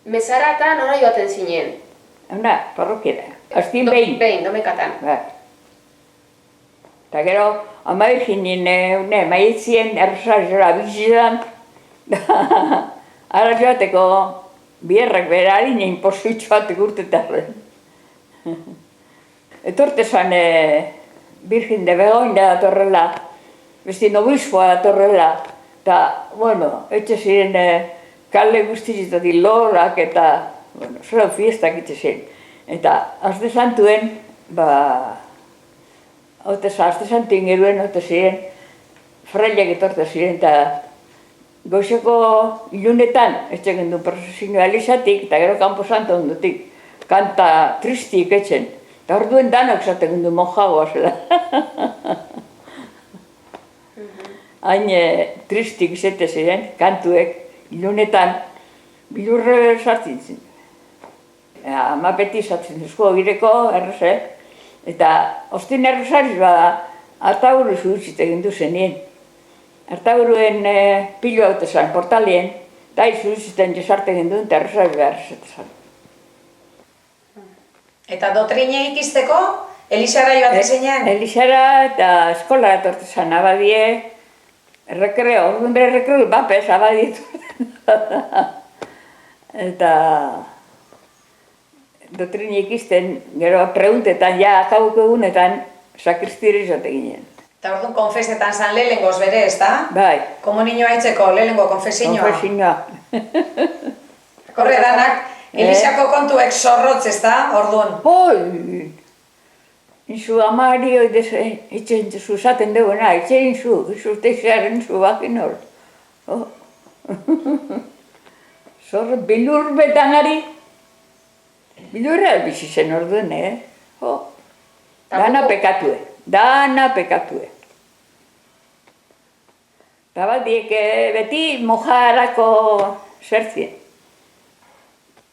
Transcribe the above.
Mezara eta nora joaten zinen? Hona, parrokiera. Aztien behin. Behin, domekatan. Bai. Eta gero, ama eginen, maitzien errosariora bizitzen. Ara joateko, bierrak bera harinen positxoatek urtetarren. Etortezan, Virgen de Begoña datorrela, besti nobispoa datorrela. Eta, bueno, etxe ziren kale guztizitatik lorak eta, bueno, zero fiestak etxe ziren. Eta, azte santuen, azte santuen geruen, ziren, fraileak etorte ziren, eta goizeko ilunetan, etxe gendu prozesioa elizatik, eta gero Campo Santo ondutik, kanta tristik etxen. Eta hor duen danak zaten gendu monjagoa zela. Hain tristik izete ziren, kantuek, ilunetan, bilurre sartzen zen. Ama beti izatzen duzko gireko, erreze, eta ostin errezariz bada, artaburu zuhutzite gindu zenien. Artaburuen pilu haute zan, portalien, eta izuhutziten jesarte gindu, eta errezariz behar zen. Eta dotrine ikisteko, Elixara joate zenean? Elixara eta eskola etorte zan, abadie, errekreo, orduan bere errekreo, bapes, abadietu. Eta dotrine ikisten, gero preguntetan, ja, akauko egunetan, sakristire izate ginen. Eta orduan konfesetan zan lehengoz bere, ez da? Bai. Komunio haitzeko lehengo konfesioa. Konfesioa. Korre danak, Elixako kontuek zorrotz, ez da, orduan? Hoi! Inzu amari oidez, itxen zuzaten duguna, itxen izu teixearen zu bakin hor. Zorro, bilur betanari. Bilurra bizi zen orduan, Dana pekatue, dana pekatue. Eta bat diek beti mojarako zertzien.